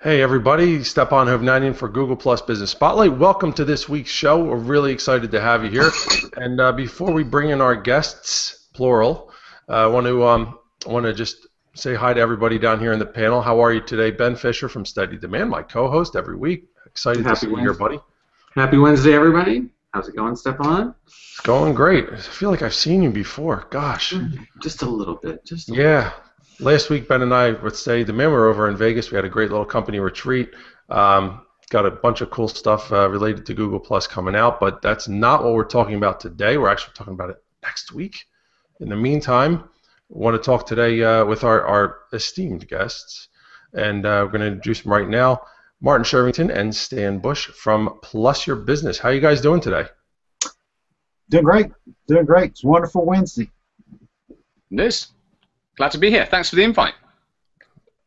Hey everybody, Stepan Hovnanian for Google Plus Business Spotlight. Welcome to this week's show. We're really excited to have you here. And before we bring in our guests, plural, I want to just say hi to everybody down here in the panel. How are you today? Ben Fisher from Steady Demand, my co-host every week. Excited to see you here, buddy. Happy Wednesday, everybody. How's it going, Stepan? It's going great. I feel like I've seen you before. Gosh. Just a little bit. Yeah. Last week, Ben and I would say the man were over in Vegas. We had a great little company retreat. Got a bunch of cool stuff related to Google Plus coming out, but that's not what we're talking about today. We're actually talking about it next week. In the meantime, we want to talk today with our esteemed guests, and we're going to introduce them right now. Martin Shervington and Stan Bush from Plus Your Business. How are you guys doing today? Doing great. It's a wonderful Wednesday. It is. Glad to be here. Thanks for the invite.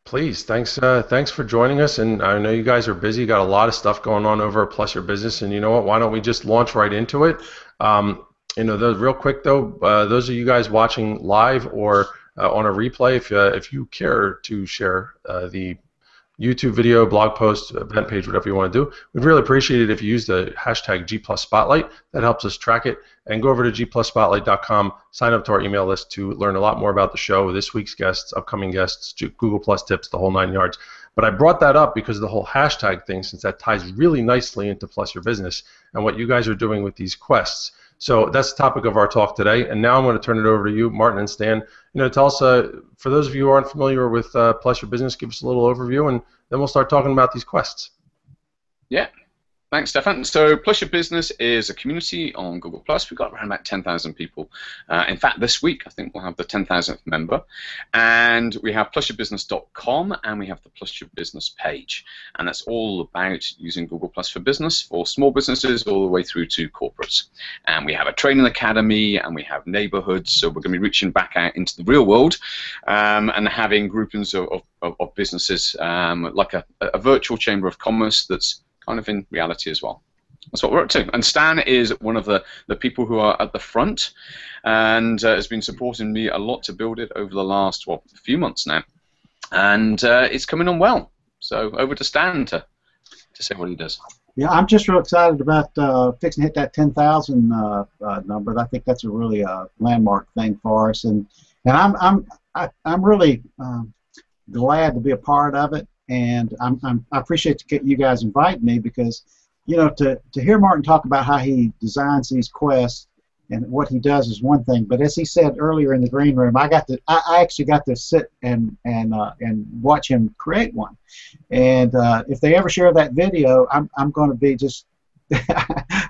Please, thanks for joining us. And I know you guys are busy. You got a lot of stuff going on over at Plus Your Business. And you know what? Why don't we just launch right into it? Real quick though, those of you guys watching live or on a replay, if you care to share the YouTube video, blog post, event page, whatever you want to do, we'd really appreciate it if you use the hashtag #GPLUSSPOTLIGHT. That helps us track it. And go over to gplusspotlight.com, sign up to our email list to learn a lot more about the show, this week's guests, upcoming guests, Google Plus tips, the whole 9 yards. But I brought that up because of the whole hashtag thing, since that ties really nicely into Plus Your Business and what you guys are doing with these quests. So that's the topic of our talk today. And now I'm going to turn it over to you, Martin and Stan. Tell us, for those of you who aren't familiar with Plus Your Business, give us a little overview, and then we'll start talking about these quests. Yeah. Thanks, Stefan. So Plus Your Business is a community on Google Plus. We've got around about 10,000 people. In fact, this week, I think we'll have the 10,000th member. And we have plusyourbusiness.com, and we have the Plus Your Business page. And that's all about using Google Plus for business for small businesses all the way through to corporates. And we have a training academy, and we have neighborhoods. So we're going to be reaching back out into the real world and having groupings of businesses, like a virtual chamber of commerce that's kind of in reality as well. That's what we're up to. And Stan is one of the people who are at the front and has been supporting me a lot to build it over the last, a few months now. And it's coming on well. So over to Stan to say what he does. Yeah, I'm just real excited about fixing to hit that 10,000 number. I think that's a really landmark thing for us, and I'm really glad to be a part of it. And I appreciate you guys inviting me, because to hear Martin talk about how he designs these quests and what he does is one thing, but as he said earlier in the green room, I actually got to sit and watch him create one. And if they ever share that video, I'm going to be just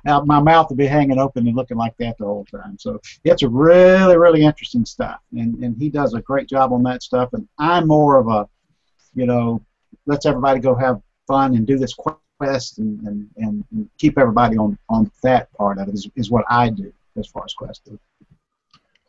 my mouth will be hanging open and looking like that the whole time. So it's a really interesting stuff, and he does a great job on that stuff. And I'm more of a let's everybody go have fun and do this quest and keep everybody on that part of it is what I do as far as quest do.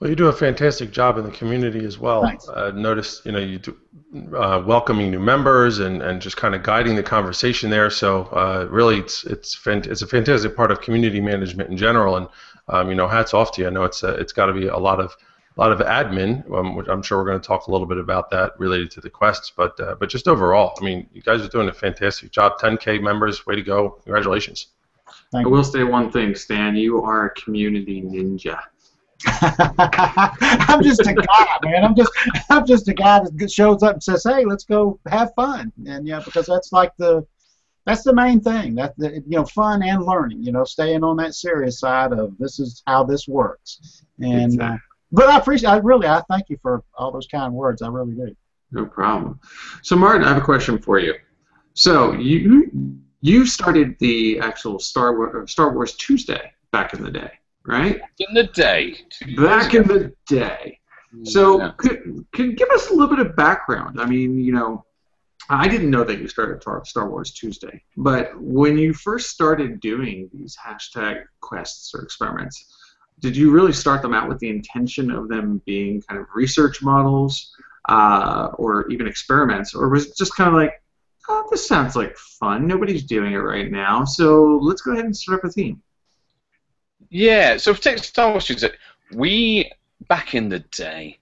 Well, you do a fantastic job in the community as well. Thanks. Notice, you do welcoming new members and just kind of guiding the conversation there. So really, it's a fantastic part of community management in general. And hats off to you. I know it's got to be a lot of admin, which I'm sure we're going to talk a little bit about that related to the quests, but just overall, you guys are doing a fantastic job. 10K members, way to go! Congratulations. I will say one thing, Stan. You are a community ninja. I'm just a guy, man. I'm just a guy that shows up and says, "Hey, let's go have fun," and because that's the main thing. That fun and learning. Staying on that serious side of this is how this works, and. Exactly. But I thank you for all those kind words. I really do. No problem. So, Martin, I have a question for you. So, you started the actual Star Wars Tuesday back in the day, right? Back in the day. Back in the day. So, Yeah. could give us a little bit of background. I didn't know that you started Star Wars Tuesday, but when you first started doing these hashtag quests or experiments, did you really start them out with the intention of them being kind of research models or even experiments, or was it just kind of like, oh, this sounds like fun, nobody's doing it right now, so let's go ahead and start up a theme? Yeah, so for Star Wars Tuesday, we, back in the day,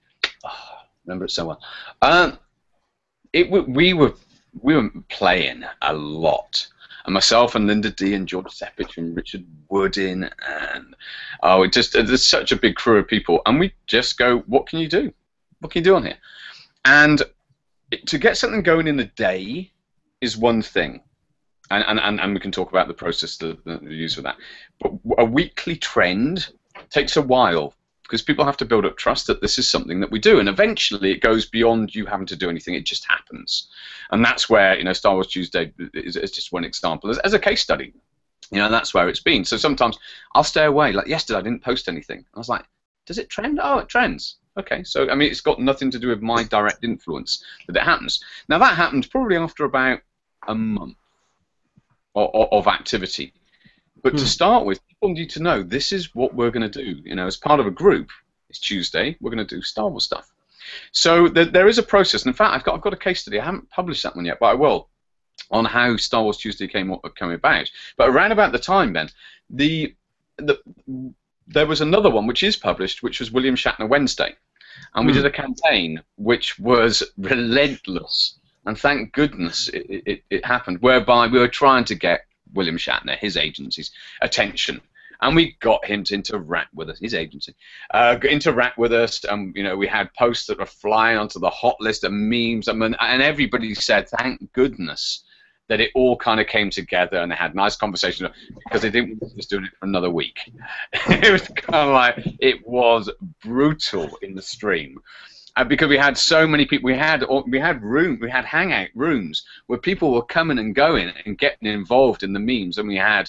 remember it so well, we were we were playing a lot. And myself and Linda D and George Sepich and Richard Woodin and there's such a big crew of people, and we just go, what can you do? What can you do on here? And to get something going in a day is one thing, and we can talk about the process that we use for that. But a weekly trend takes a while, because people have to build up trust that this is something that we do, and eventually it goes beyond you having to do anything. It just happens, and that's where, you know, Star Wars Tuesday is just one example as a case study. You know, that's where it's been. So sometimes I'll stay away. Like yesterday, I didn't post anything. I was like, does it trend? Oh, it trends. Okay, so I mean, it's got nothing to do with my direct influence that it happens. Now that happened probably after about a month of activity. But to start with, people need to know this is what we're going to do. You know, as part of a group, it's Tuesday, we're going to do Star Wars stuff. So there is a process. And in fact, I've got a case study. I haven't published that one yet, but I will, on how Star Wars Tuesday came about. But around about the time, Ben, there was another one which is published, which was William Shatner Wednesday. And we did a campaign which was relentless. And thank goodness it happened, whereby we were trying to get William Shatner, his agency's attention, and we got him to interact with us, his agency, interact with us, and you know, we had posts that were flying onto the hot list of memes, and everybody said thank goodness that it all kind of came together, and they had nice conversations, because they didn't want us doing it for another week. It was kind of like, it was brutal in the stream. Because we had so many people, we had hangout rooms where people were coming and going and getting involved in the memes, and we had,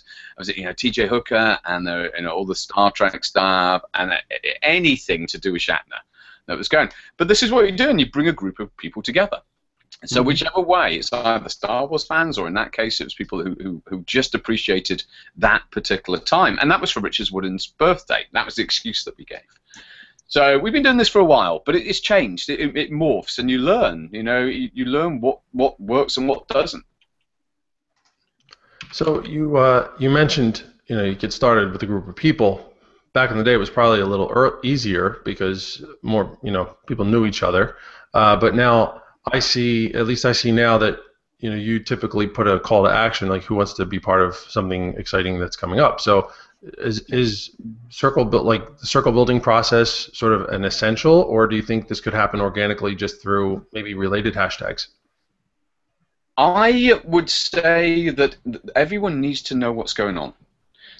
T.J. Hooker and all the Star Trek staff and anything to do with Shatner that was going. But this is what you're doing: you bring a group of people together. So whichever way, it's either Star Wars fans, or in that case, it was people who just appreciated that particular time, and that was for Richard Woodin's birthday. That was the excuse that we gave. So we've been doing this for a while, but it's changed. It morphs, and you learn. You know, you learn what works and what doesn't. So you mentioned, you know, you get started with a group of people. Back in the day, it was probably a little easier because more, you know, people knew each other. But now I see now that, you know, you typically put a call to action, like who wants to be part of something exciting that's coming up. So is the circle building process sort of an essential, or do you think this could happen organically just through maybe related hashtags? I would say that everyone needs to know what's going on.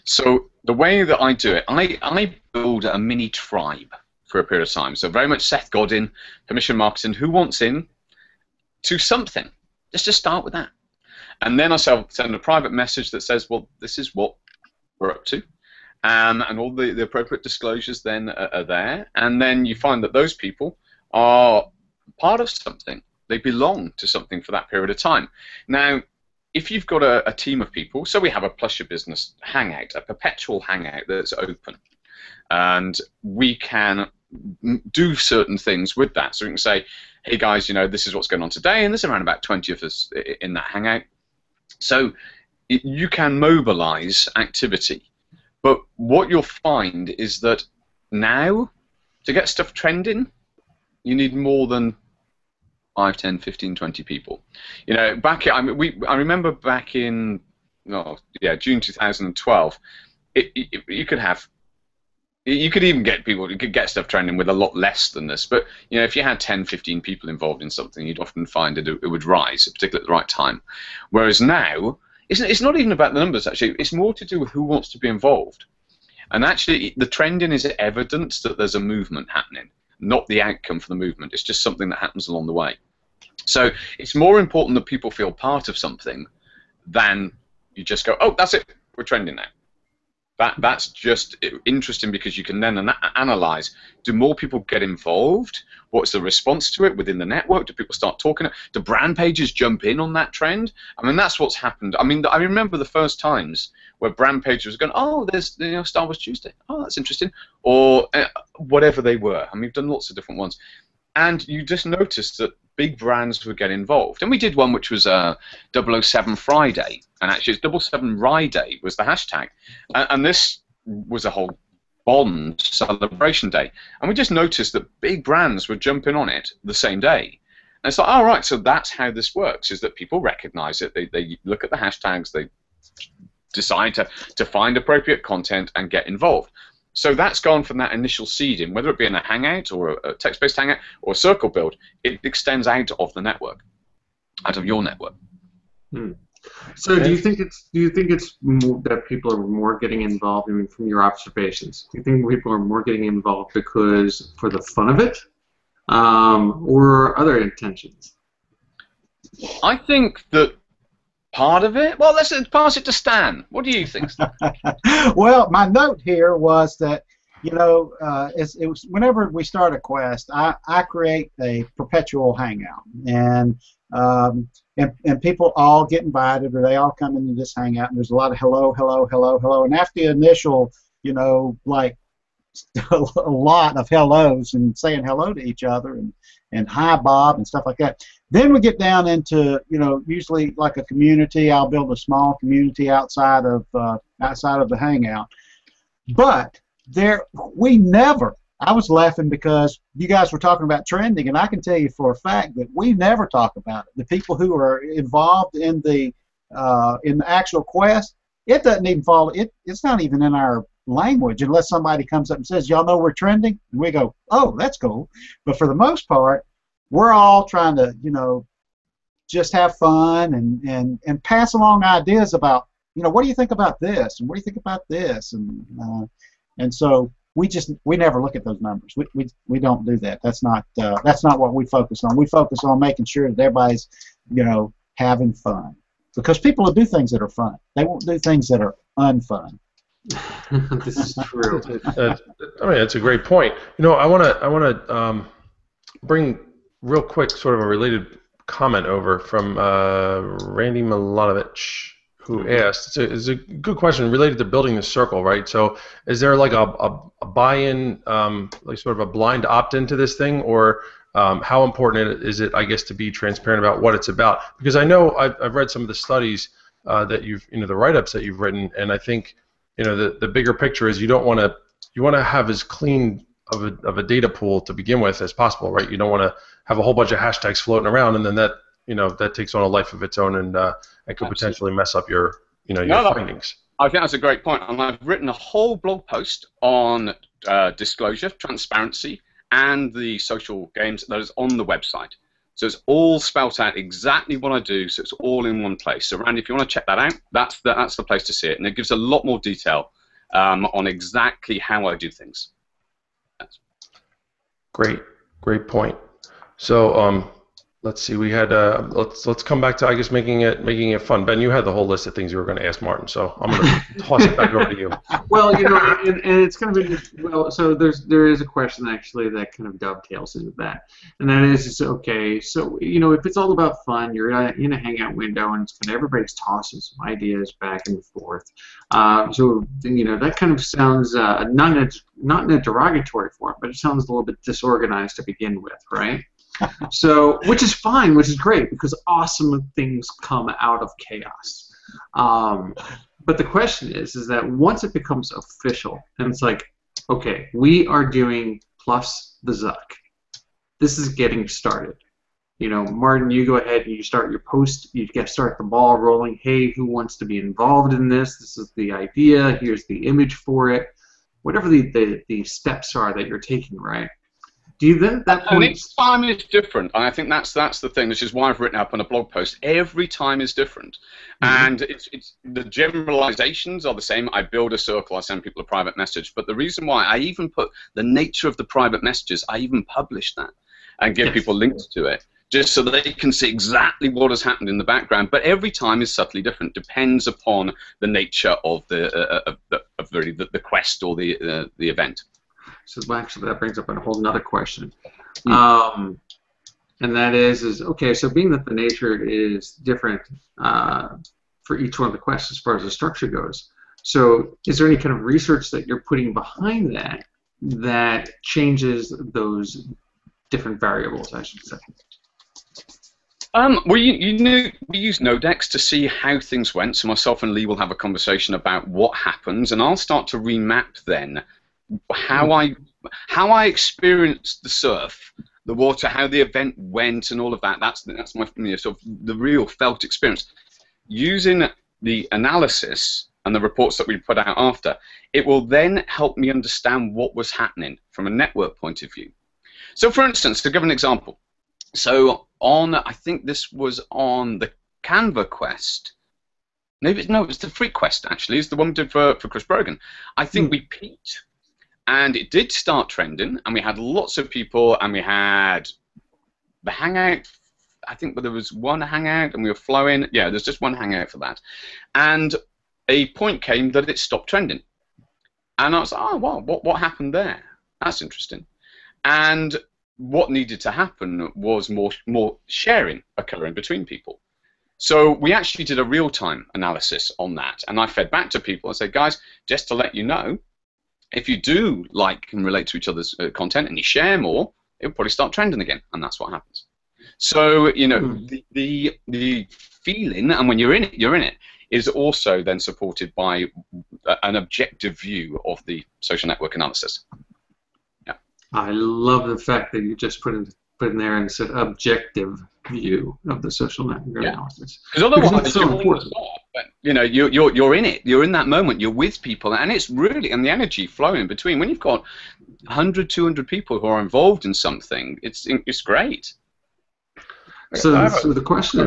So the way that I do it, I build a mini tribe for a period of time. So very much Seth Godin, commission marketing, who wants in to something. Just to start with that. And then I send a private message that says, well, this is what we're up to, and all the appropriate disclosures then are there, and then you find that those people are part of something. They belong to something for that period of time. Now, if you've got a team of people, so we have a Plus Your Business hangout, a perpetual hangout that's open, and we can do certain things with that. So we can say, hey guys, you know, this is what's going on today, and there's around about 20 of us in that hangout. So you can mobilize activity, but what you'll find is that now, to get stuff trending, you need more than 5, 10, 15, 20 people. You know, I remember back in June 2012, you could even get people, you could get stuff trending with a lot less than this, but you know, if you had 10, 15 people involved in something, you'd often find it would rise, particularly at the right time. Whereas now, it's not even about the numbers, actually. It's more to do with who wants to be involved. And actually, the trending is evidence that there's a movement happening, not the outcome for the movement. It's just something that happens along the way. So it's more important that people feel part of something than you just go, oh, that's it, we're trending now. That's just interesting, because you can then analyze, do more people get involved? What's the response to it within the network? Do people start talking? Do brand pages jump in on that trend? I mean, that's what's happened. I mean, I remember the first times where brand pages were going, oh, there's Star Wars Tuesday. Oh, that's interesting. Or whatever they were. I mean, we've done lots of different ones. And you just noticed that big brands would get involved. And we did one which was 007 Friday. And actually, it's 007 Friday was the hashtag. And this was a whole Bond celebration day. And we just noticed that big brands were jumping on it the same day. And it's like, all right, so that's how this works, is that people recognize it. They look at the hashtags, they decide to find appropriate content and get involved. So that's gone from that initial seeding, whether it be in a Hangout or a text-based Hangout or a circle build, it extends out of the network, out of your network. So do you think it's more that people are more getting involved? I mean, from your observations, do you think people are more getting involved because for the fun of it, or other intentions? I think that part of it. Well, let's pass it to Stan. What do you think, Stan? Well, my note here was that, you know, it was whenever we start a quest, I create a perpetual hangout, and people all get invited, or they all come into this hangout, and there's a lot of hello, hello, hello, hello, and after the initial, you know, like a lot of hellos and saying hello to each other and hi Bob and stuff like that. Then we get down into, you know, usually like a community. I'll build a small community outside of the hangout. But we never. I was laughing because you guys were talking about trending, and I can tell you for a fact that we never talk about it. The people who are involved in the actual quest, it doesn't even fall. It's not even in our language unless somebody comes up and says, y'all know we're trending, and we go, oh, that's cool. But for the most part, we're all trying to, you know, just have fun and pass along ideas about, you know, what do you think about this, and what do you think about this, and so we never look at those numbers. We don't do that. That's not what we focus on. We focus on making sure that everybody's, you know, having fun, because people will do things that are fun. They won't do things that are unfun. This is true. I mean, that's a great point. You know, I want to bring real quick sort of a related comment over from Randy Milanovich, who asked. It's a good question related to building the circle, right? So, is there like a buy-in, like sort of a blind opt-in to this thing, or how important is it, I guess, to be transparent about what it's about? Because I know I've read some of the studies that the write-ups that you've written, and I think, you know, the bigger picture is you want to have as clean of a data pool to begin with as possible, right? You don't want to have a whole bunch of hashtags floating around, and then that takes on a life of its own, and could potentially mess up your findings. I think that's a great point, and I've written a whole blog post on disclosure, transparency, and the social games that is on the website. So it's all spelt out exactly what I do, so it's all in one place. So Randy, if you want to check that out, that's the place to see it, and it gives a lot more detail on exactly how I do things. Great point. So let's see. We had let's come back to, I guess, making it fun. Ben, you had the whole list of things you were going to ask Martin, so I'm going to toss it back over to you. Well, you know, and it's kind of so there is a question actually that kind of dovetails into that, and that is okay. So you know, if it's all about fun, you're in a hangout window, and it's kind of everybody's tossing some ideas back and forth. So you know, that kind of sounds not in a derogatory form, but it sounds a little bit disorganized to begin with, right? So, which is fine, which is great, because awesome things come out of chaos. But the question is that once it becomes official, and it's like, okay, we are doing plus the Zuck. This is getting started. You know, Martin, you go ahead and you start your post. You start the ball rolling. Hey, who wants to be involved in this? This is the idea. Here's the image for it. Whatever the steps are that you're taking, right? Do you then at that point? And each time is different, and I think that's the thing. Which is why I've written up on a blog post. Every time is different, and it's the generalizations are the same. I build a circle, I send people a private message, but the reason why I even put the nature of the private messages, I even publish that and give people links to it, just so they can see exactly what has happened in the background. But every time is subtly different, depends upon the nature of the quest or the event. So actually, that brings up a whole nother question, and that is okay. So being that the nature is different for each one of the quests as far as the structure goes, so is there any kind of research that you're putting behind that changes those different variables, I should say? Well, we use Nodex to see how things went. So myself and Lee will have a conversation about what happens, and I'll start to remap then how I experienced the surf, the water, how the event went, and all of that. That's my sort of the real felt experience. Using the analysis and the reports that we put out after, it will then help me understand what was happening from a network point of view. So, for instance, to give an example, so I think this was on the Canva quest. Maybe no, it was the Free Quest actually. It's the one we did for Chris Brogan. I think we peaked, and it did start trending, and we had lots of people, and we had the Hangout. I think there was one Hangout, and we were flowing. Yeah, there's just one Hangout for that, and a point came that it stopped trending, and I was like, oh wow, what happened there? That's interesting. And what needed to happen was more sharing occurring between people. So we actually did a real-time analysis on that, and I fed back to people and said, guys, just to let you know, if you do like and relate to each other's content and you share more, it'll probably start trending again, and that's what happens. So, you know, the feeling, and when you're in it, is also then supported by an objective view of the social network analysis. Yeah. I love the fact that you just put in there and said objective view of the social network analysis. Because otherwise, it's so important. But, you know, you're in it. You're in that moment. You're with people, and it's really, and the energy flowing in between. When you've got 100, 200 people who are involved in something, it's great. So the question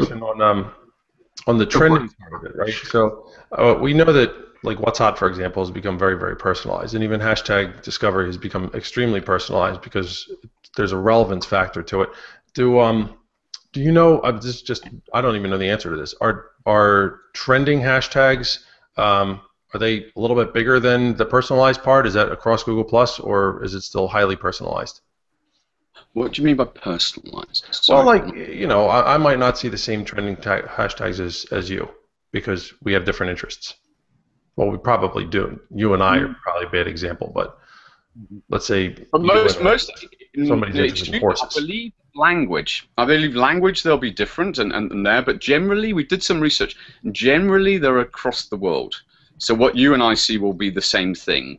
on the trending part of it, right? So we know that like What's Hot, for example, has become very, very personalized, and even hashtag Discovery has become extremely personalized because there's a relevance factor to it. Do you know? I don't even know the answer to this. Are trending hashtags? Are they a little bit bigger than the personalized part? Is that across Google Plus, or is it still highly personalized? What do you mean by personalized? Well, like, you know, I might not see the same trending hashtags as you because we have different interests. Well, we probably do. You and I are probably a bad example, but let's say somebody's interested in horses. I believe language they'll be different and there, but generally we did some research. Generally, they're across the world. So what you and I see will be the same thing.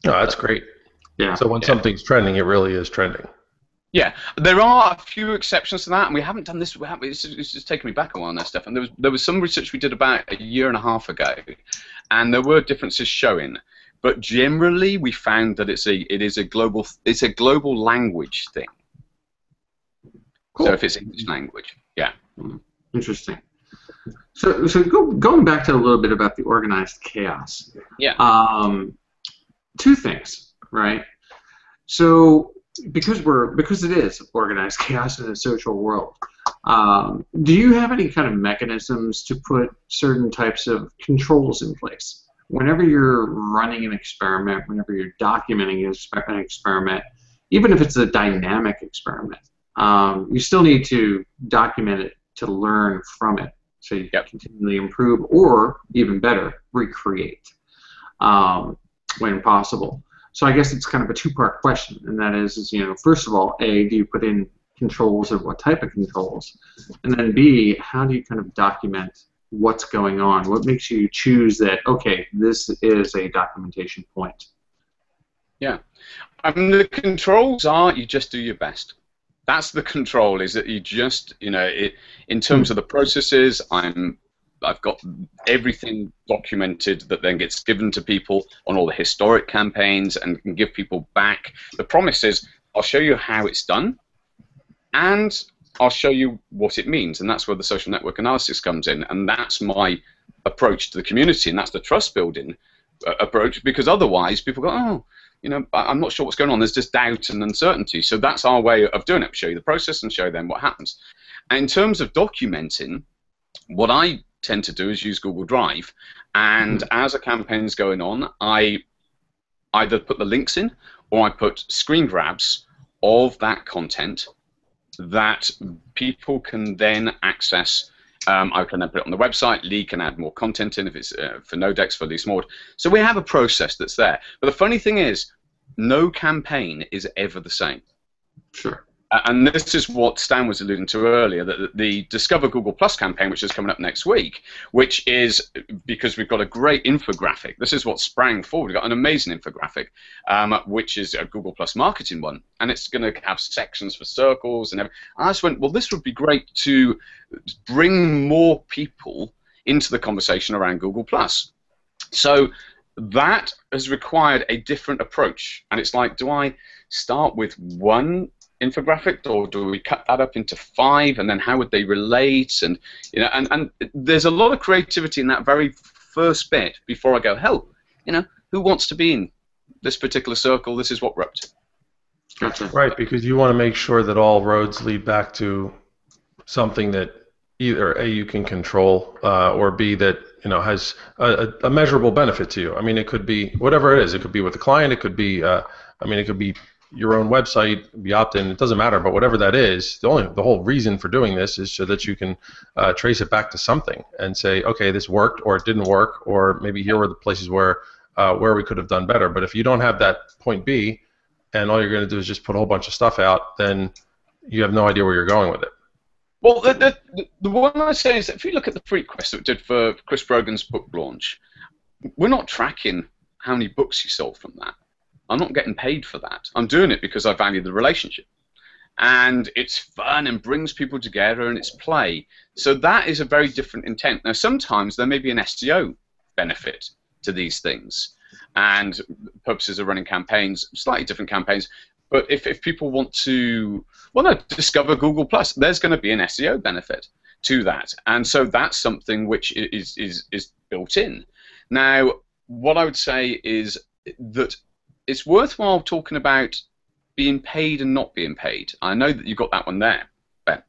Oh, that's great. Yeah. So when something's trending, it really is trending. Yeah, there are a few exceptions to that, and we haven't done this. It's just taken me back a while now, Stefan. There was some research we did about a year and a half ago, and there were differences showing. But generally, we found that it's a global language thing. Cool. So if it's English language, yeah. Interesting. So going back to a little bit about the organized chaos. Yeah. Two things, right? So because it is organized chaos in a social world, do you have any kind of mechanisms to put certain types of controls in place? Whenever you're running an experiment, whenever you're documenting an experiment, even if it's a dynamic experiment, you still need to document it to learn from it so you can continually improve or, even better, recreate when possible. So I guess it's kind of a two-part question, and that is, you know, first of all, A, do you put in controls, and what type of controls? And then B, how do you kind of document what's going on? What makes you choose that, okay, this is a documentation point? Yeah. I mean, the controls are you just do your best. That's the control, is that you just, you know, in terms of the processes, I've got everything documented that then gets given to people on all the historic campaigns and can give people back. The promise is I'll show you how it's done, and I'll show you what it means, and that's where the social network analysis comes in, and that's my approach to the community, and that's the trust building approach, because otherwise people go, oh, you know, I'm not sure what's going on. There's just doubt and uncertainty. So that's our way of doing it. Show you the process and show them what happens. And in terms of documenting, what I tend to do is use Google Drive, and as a campaign's going on, I either put the links in or I put screen grabs of that content that people can then access. I can then put it on the website. Lee can add more content in if it's for Nodex, for Lee Smord. So we have a process that's there. But the funny thing is, no campaign is ever the same. Sure. And this is what Stan was alluding to earlier, that the Discover Google Plus campaign, which is coming up next week, which is because we've got a great infographic. This is what sprang forward. We've got an amazing infographic, which is a Google Plus marketing one, and it's going to have sections for circles and everything. I just went, well, this would be great to bring more people into the conversation around Google Plus. So that has required a different approach, and it's like, do I start with one infographic, or do we cut that up into 5, and then how would they relate? And and there's a lot of creativity in that very first bit before I go, hell, who wants to be in this particular circle? This is what we're up to. Gotcha. Right, because you want to make sure that all roads lead back to something that either A, you can control, or B, that has a measurable benefit to you. I mean, it could be whatever it is. It could be with the client. It could be, it could be your own website, be opt-in, it doesn't matter, but whatever that is, the whole reason for doing this is so that you can trace it back to something and say, okay, this worked, or it didn't work, or maybe here were the places where we could have done better. But if you don't have that point B, and all you're going to do is just put a whole bunch of stuff out, then you have no idea where you're going with it. Well, the one I say is that if you look at the free quest that we did for Chris Brogan's book launch, we're not tracking how many books he sold from that. I'm not getting paid for that. I'm doing it because I value the relationship. And it's fun and brings people together, and it's play. So that is a very different intent. Now, sometimes there may be an SEO benefit to these things, and purposes of running campaigns, slightly different campaigns. But if people want to, discover Google Plus, there's going to be an SEO benefit to that. And so that's something which is built in. Now, what I would say is that it's worthwhile talking about being paid and not being paid. I know that you got that one there, Ben,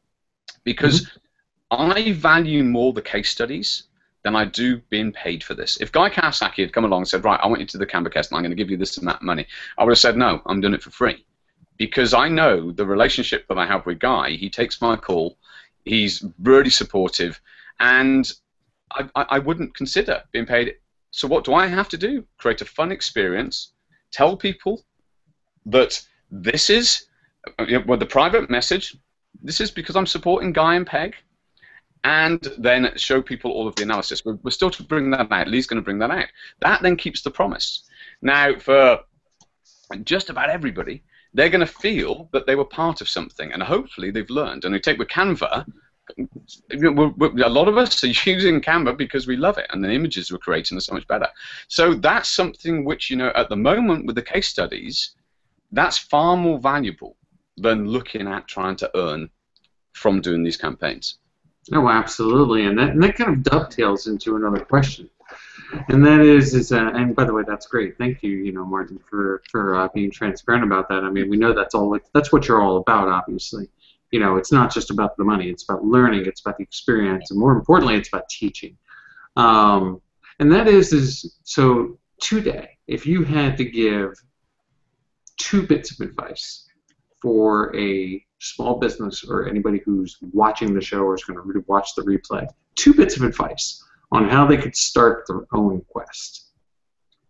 because I value more the case studies than I do being paid for this. If Guy Kawasaki had come along and said, right, I want you to the Canva cast and I'm going to give you this and that money, I would have said, no, I'm doing it for free. Because I know the relationship that I have with Guy, he takes my call, he's really supportive, and I wouldn't consider being paid. So what do I have to do? Create a fun experience, tell people that this is the private message, this is because I'm supporting Guy and Peg, and then show people all of the analysis. We're still to bring that out. Lee's going to bring that out. That then keeps the promise. Now, for just about everybody, they're going to feel that they were part of something, and hopefully they've learned. And we take with Canva, a lot of us are using Canva because we love it, and the images we're creating are so much better. So that's something which, at the moment with the case studies, that's far more valuable than looking at trying to earn from doing these campaigns. Oh, absolutely, and that kind of dovetails into another question, and that is and by the way, that's great. Thank you, Martin, for being transparent about that. I mean, we know that's what you're all about, obviously. It's not just about the money. It's about learning. It's about the experience, and more importantly, it's about teaching. And that is so today, if you had to give 2 bits of advice for a small business or anybody who's watching the show or is going to watch the replay, 2 bits of advice on how they could start their own quest.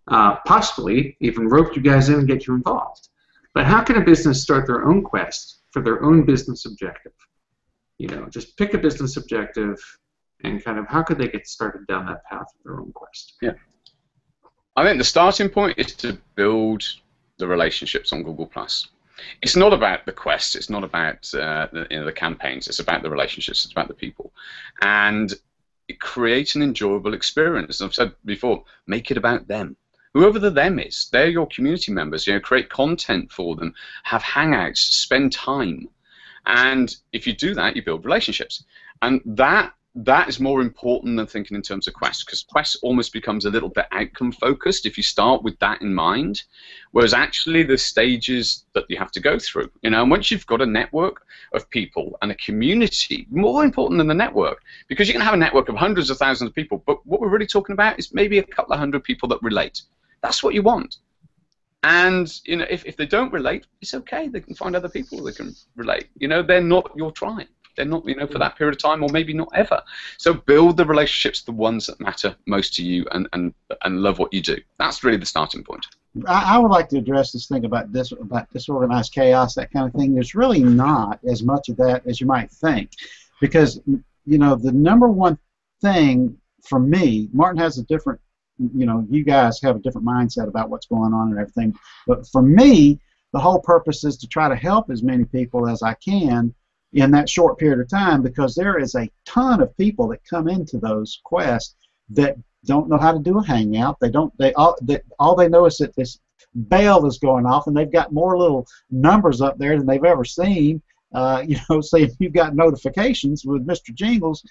Possibly even rope you guys in and get you involved. But how can a business start their own quest for their own business objective? Just pick a business objective and kind of how could they get started down that path of their own quest? Yeah. I think the starting point is to build the relationships on Google+. It's not about the quests. It's not about the campaigns. It's about the relationships. It's about the people, and create an enjoyable experience. I've said before, make it about them. Whoever the them is, they're your community members. Create content for them, have hangouts, spend time, and if you do that, you build relationships, and that is more important than thinking in terms of quests, because quests almost becomes a little bit outcome focused if you start with that in mind, whereas actually the stages that you have to go through, and once you've got a network of people and a community, more important than the network, because you can have a network of hundreds of thousands of people, but what we're really talking about is maybe a couple of hundred people that relate. That's what you want. And if they don't relate, it's okay. They can find other people that can relate. They're not your tribe. They're not, for that period of time, or maybe not ever. So build the relationships, the ones that matter most to you, and love what you do. That's really the starting point. I would like to address this thing about disorganized chaos, that kind of thing. There's really not as much of that as you might think, because the number one thing for me, Martin has a different, you guys have a different mindset about what's going on and everything, but for me, the whole purpose is to try to help as many people as I can in that short period of time, because there is a ton of people that come into those quests that don't know how to do a hangout. All they know is that this bell is going off, and they've got more little numbers up there than they've ever seen. Saying you've got notifications with Mr. Jingles,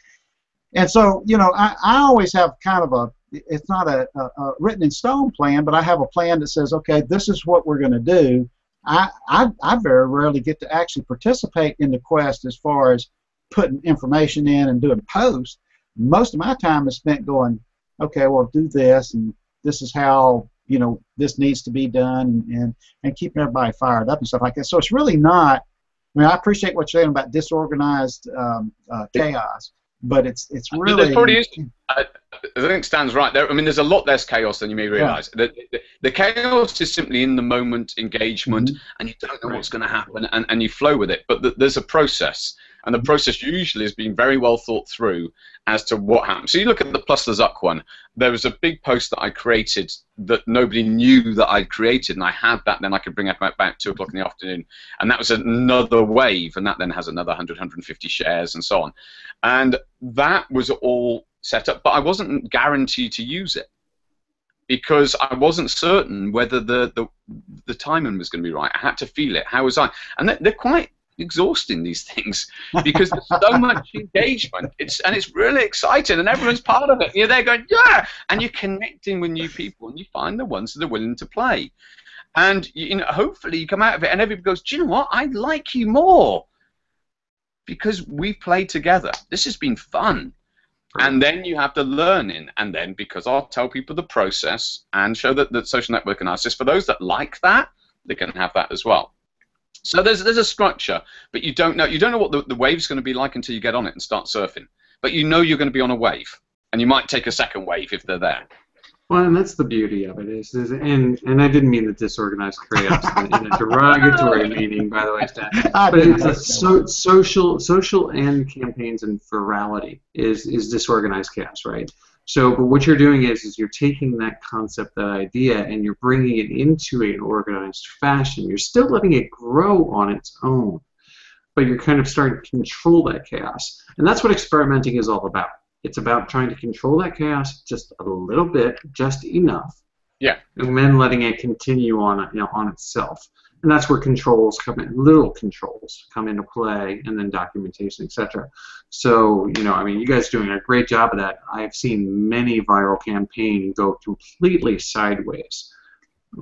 and so I always have kind of it's not a written in stone plan, but I have a plan that says, okay, this is what we're going to do. I very rarely get to actually participate in the quest as far as putting information in and doing posts. Most of my time is spent going, okay, well, do this, and this is how this needs to be done, and keeping everybody fired up and stuff like that. So it's really not. I mean, I appreciate what you're saying about disorganized chaos, but it's really. There probably is. I think Stan's right there. I mean, there's a lot less chaos than you may realize. Yeah. The chaos is simply in the moment engagement, and you don't know what's going to happen, and you flow with it. But there's a process, and the process usually is being very well thought through as to what happens. So you look at the Plus the Zuck one. There was a big post that I created that nobody knew that I'd created, and I had that. Then I could bring it back 2 o'clock in the afternoon, and that was another wave, and that then has another 100, 150 shares, and so on. And that was all set up, but I wasn't guaranteed to use it because I wasn't certain whether the timing was going to be right. I had to feel it. How was I? And they're quite exhausting, these things, because there's so much engagement. It's really exciting, and everyone's part of it. You're there going, yeah, and you're connecting with new people, and you find the ones that are willing to play, and hopefully you come out of it, and everybody goes, do you know what? I like you more because we've played together. This has been fun. And then you have the learning, and then because I'll tell people the process and show that the social network analysis, for those that like that, they can have that as well. So there's a structure, but you don't know what the wave's going to be like until you get on it and start surfing. But you know you're going to be on a wave, and you might take a second wave if they're there. Well, and that's the beauty of it and I didn't mean the disorganized chaos in a derogatory meaning, by the way, Stan. But it's a social and campaigns and virality is disorganized chaos, right? So, but what you're doing is you're taking that concept, that idea, and you're bringing it into an organized fashion. You're still letting it grow on its own, but you're kind of starting to control that chaos, and that's what experimenting is all about. It's about trying to control that chaos just a little bit, just enough. Yeah. And then letting it continue on itself. And that's where controls come in, little controls come into play, and then documentation, etc. So, I mean, you guys are doing a great job of that. I've seen many viral campaigns go completely sideways,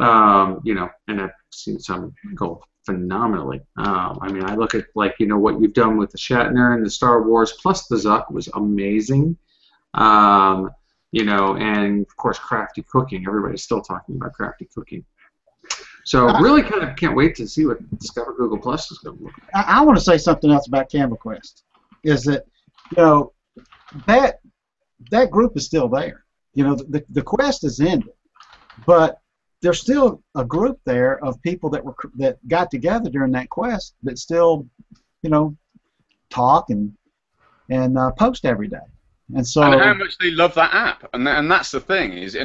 and I've seen some go phenomenally. I mean, I look at what you've done with the Shatner and the Star Wars plus the Zuck was amazing. And of course, crafty cooking. Everybody's still talking about crafty cooking. So really kind of can't wait to see what Discover Google Plus is going to look like. I want to say something else about Canva Quest. Is that, that group is still there. The quest is ended, but there's still a group there of people that got together during that quest that still, talk and post every day. And so, and how much they love that app, and that's the thing is,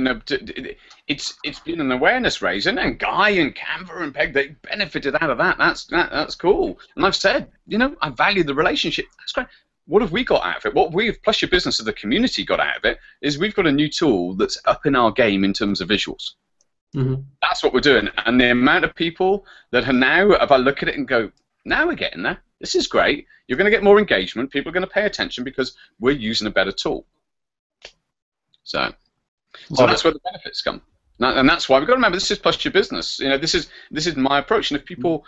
it's been an awareness raiser, and Guy and Canva and Peg, they benefited out of that. That's cool. And I've said, I value the relationship. That's great. What have we got out of it? What we've plus your business as the community got out of it is we've got a new tool that's up in our game in terms of visuals. Mm-hmm. That's what we're doing, and the amount of people that are now, if I look at it and go, now we're getting there. This is great. You're going to get more engagement. People are going to pay attention because we're using a better tool. So that's where the benefits come. And that's why we've got to remember this is plus your business. This is my approach. And if people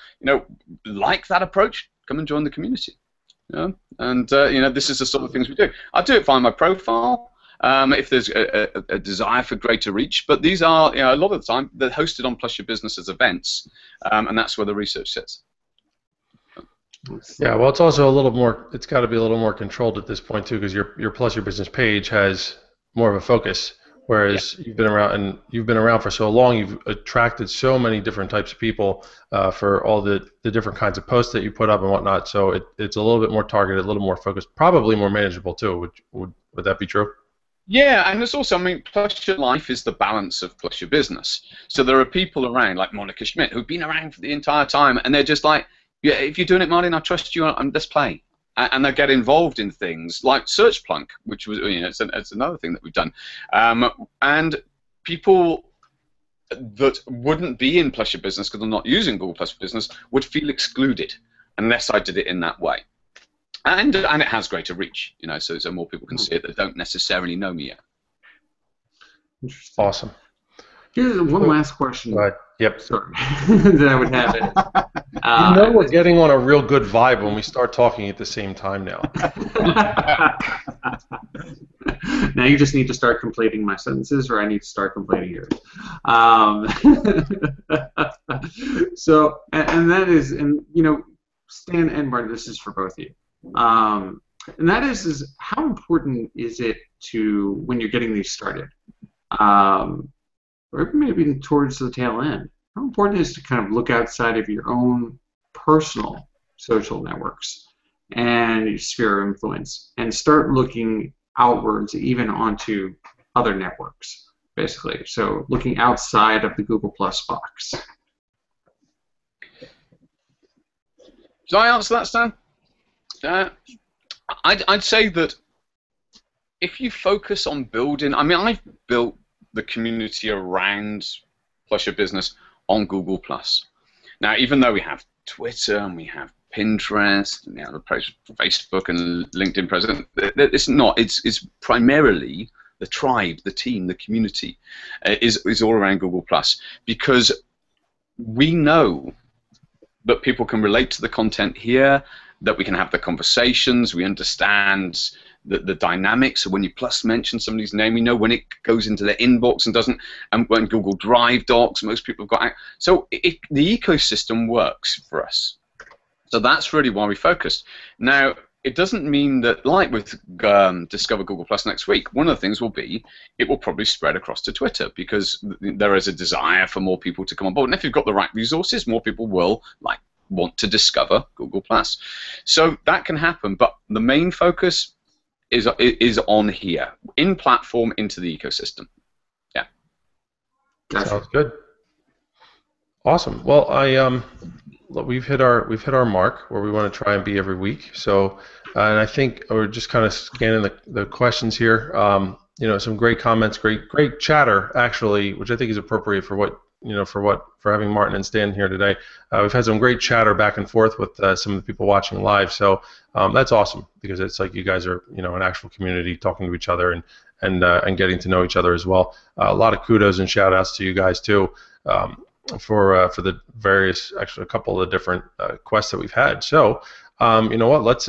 like that approach, come and join the community. And this is the sort of things we do. I do it via my profile. If there's a desire for greater reach, but these are a lot of the time they're hosted on Plus Your Business as events, and that's where the research sits. Yeah, well, it's also a little more. It's got to be a little more controlled at this point too, because your Plus Your Business page has more of a focus, Whereas you've been around for so long, you've attracted so many different types of people for all the different kinds of posts that you put up and whatnot. So it's a little bit more targeted, a little more focused, probably more manageable too. Would that be true? Yeah, and there's also, I mean, Plus Your Life is the balance of Plus Your Business. So there are people around, like Monica Schmidt, who've been around for the entire time, and they're just like, yeah, if you're doing it, Martin, I trust you, let's play. And they get involved in things like Search Plunk, which was, it's another thing that we've done. And people that wouldn't be in Plus Your Business because they're not using Google Plus Business would feel excluded unless I did it in that way. And it has greater reach, so more people can see it that don't necessarily know me yet. Interesting. Awesome. Here's one last question. Yep. Sorry, that I would have it. We're getting on a real good vibe when we start talking at the same time now. Now you just need to start completing my sentences, or I need to start completing yours. So, and that is, and Stan and Martin, this is for both of you. And that is how important is it to, when you're getting these started, or maybe towards the tail end, how important is it to kind of look outside of your own personal social networks and your sphere of influence and start looking outwards, even onto other networks, basically. So looking outside of the Google Plus box. Should I answer that, Stan? I'd say that if you focus on building, I mean, I've built the community around Plus Your Business on Google Plus. Now, even though we have Twitter and we have Pinterest and we have Facebook and LinkedIn present, it's not. It's primarily the tribe, the team, the community is all around Google Plus, because we know that people can relate to the content here, that we can have the conversations, we understand the dynamics. So when you plus mention somebody's name, we know when it goes into their inbox and doesn't, and when Google Drive docs, most people have got, so the ecosystem works for us. So that's really why we focused. Now, it doesn't mean that, like with Discover Google Plus next week, one of the things will be, it will probably spread across to Twitter, because there is a desire for more people to come on board. And if you've got the right resources, more people will want to discover Google Plus. So that can happen, but the main focus is on here, in platform, into the ecosystem. Yeah. Sounds good. Awesome. Well, we've hit our mark where we want to try and be every week. So, and I think we're just kind of scanning the questions here. Some great comments, great chatter actually, which I think is appropriate for what for having Martin and Stan here today. We've had some great chatter back and forth with some of the people watching live. So that's awesome, because it's like you guys are an actual community talking to each other and getting to know each other as well. A lot of kudos and shout outs to you guys too. For the various, actually a couple of the different quests that we've had. So, you know what? Let's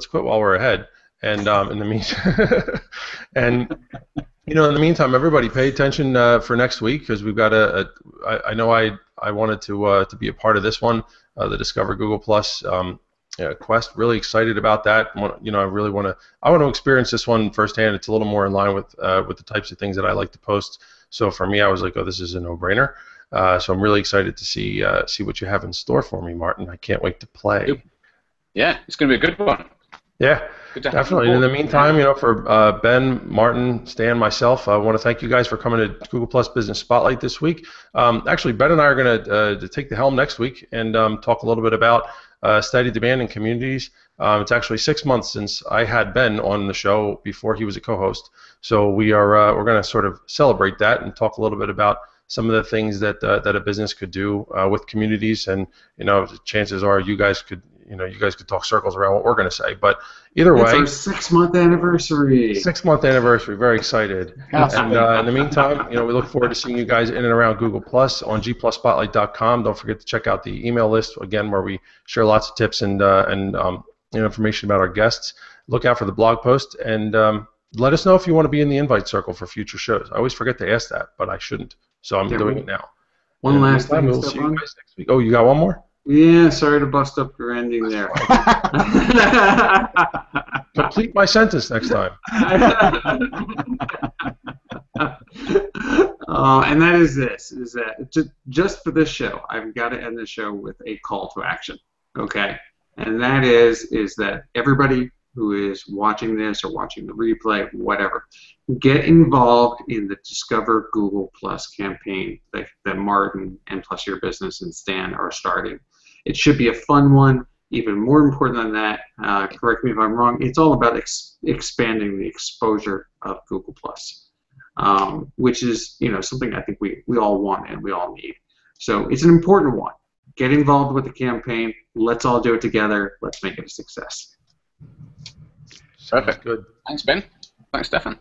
quit while we're ahead. And in the meantime, in the meantime, everybody pay attention for next week, because we've got I know I wanted to be a part of this one, the Discover Google Plus quest. Really excited about that. I really want to experience this one firsthand. It's a little more in line with the types of things that I like to post. So for me, I was like, oh, this is a no-brainer. So I'm really excited to see what you have in store for me, Martin. I can't wait to play. Yeah, it's going to be a good one. Yeah, definitely. In the meantime, for Ben, Martin, Stan, myself, I want to thank you guys for coming to Google Plus Business Spotlight this week. Actually, Ben and I are going to take the helm next week and talk a little bit about steady demand in communities. It's actually 6 months since I had Ben on the show before he was a co-host. So we're going to sort of celebrate that and talk a little bit about some of the things that a business could do with communities, and chances are you guys could talk circles around what we're going to say. But either way, it's our 6-month anniversary. 6-month anniversary. Very excited. And in the meantime, we look forward to seeing you guys in and around Google Plus on GPLUSSPOTLIGHT.com. Don't forget to check out the email list again, where we share lots of tips and information about our guests. Look out for the blog post, and let us know if you want to be in the invite circle for future shows. I always forget to ask that, but I shouldn't. So I'm doing it now. One last thing. We'll see you guys next week. Oh, you got one more? Yeah, sorry to bust up your ending there. Complete my sentence next time. And that is this: is that just for this show, I've got to end the show with a call to action. Okay, and that is that everybody who is watching this or watching the replay, whatever, get involved in the Discover Google Plus campaign that Martin and Plus Your Business and Stan are starting. It should be a fun one. Even more important than that, correct me if I'm wrong, it's all about expanding the exposure of Google Plus, which is something I think we all want and we all need. So it's an important one. Get involved with the campaign. Let's all do it together. Let's make it a success. Perfect. Good. Thanks, Ben. Thanks, Stefan.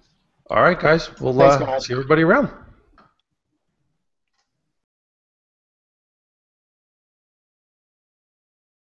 All right, guys. We'll Thanks, guys. see everybody around.